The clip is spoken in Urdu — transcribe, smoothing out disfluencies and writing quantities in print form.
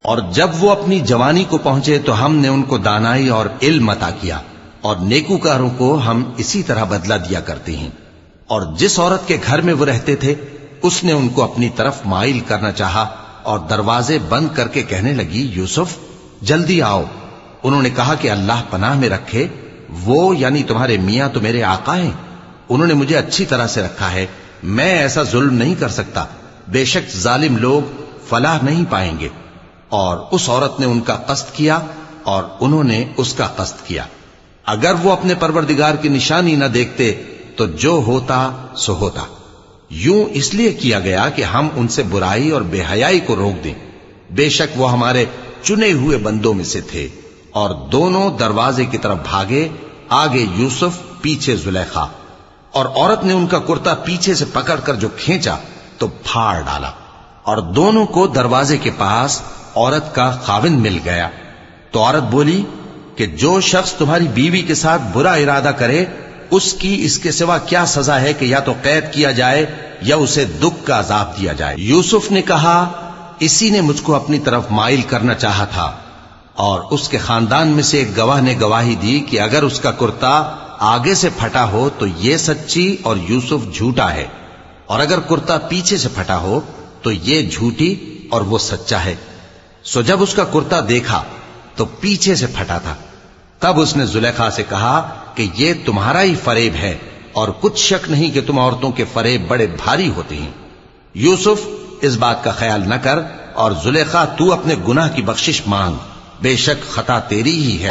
اور جب وہ اپنی جوانی کو پہنچے تو ہم نے ان کو دانائی اور علم عطا کیا، اور نیکوکاروں کو ہم اسی طرح بدلہ دیا کرتے ہیں۔ اور جس عورت کے گھر میں وہ رہتے تھے اس نے ان کو اپنی طرف مائل کرنا چاہا اور دروازے بند کر کے کہنے لگی، یوسف جلدی آؤ۔ انہوں نے کہا کہ اللہ پناہ میں رکھے، وہ یعنی تمہارے میاں تو میرے آقا ہیں، انہوں نے مجھے اچھی طرح سے رکھا ہے، میں ایسا ظلم نہیں کر سکتا، بے شک ظالم لوگ فلاح نہیں پائیں گے۔ اور اس عورت نے ان کا قصد کیا اور انہوں نے اس کا قصد کیا۔ اگر وہ اپنے پروردگار کی نشانی نہ دیکھتے تو جو ہوتا سو ہوتا۔ یوں اس لیے کیا گیا کہ ہم ان سے برائی اور بے حیائی کو روک دیں، بے شک وہ ہمارے چنے ہوئے بندوں میں سے تھے۔ اور دونوں دروازے کی طرف بھاگے، آگے یوسف پیچھے زلیخا، اور عورت نے ان کا کرتا پیچھے سے پکڑ کر جو کھینچا تو پھاڑ ڈالا، اور دونوں کو دروازے کے پاس عورت کا خاوند مل گیا۔ تو عورت بولی کہ جو شخص تمہاری بیوی کے ساتھ برا ارادہ کرے اس کی اس کے سوا کیا سزا ہے کہ یا تو قید کیا جائے یا اسے دکھ کا عذاب دیا جائے۔ یوسف نے کہا، اسی نے مجھ کو اپنی طرف مائل کرنا چاہا تھا۔ اور اس کے خاندان میں سے ایک گواہ نے گواہی دی کہ اگر اس کا کرتا آگے سے پھٹا ہو تو یہ سچی اور یوسف جھوٹا ہے، اور اگر کرتا پیچھے سے پھٹا ہو تو یہ جھوٹی اور وہ سچا ہے۔ سو جب اس کا کرتا دیکھا تو پیچھے سے پھٹا تھا، تب اس نے زلیخا سے کہا کہ یہ تمہارا ہی فریب ہے، اور کچھ شک نہیں کہ تم عورتوں کے فریب بڑے بھاری ہوتے ہیں۔ یوسف اس بات کا خیال نہ کر، اور زلیخا تو اپنے گناہ کی بخشش مانگ، بے شک خطا تیری ہی ہے۔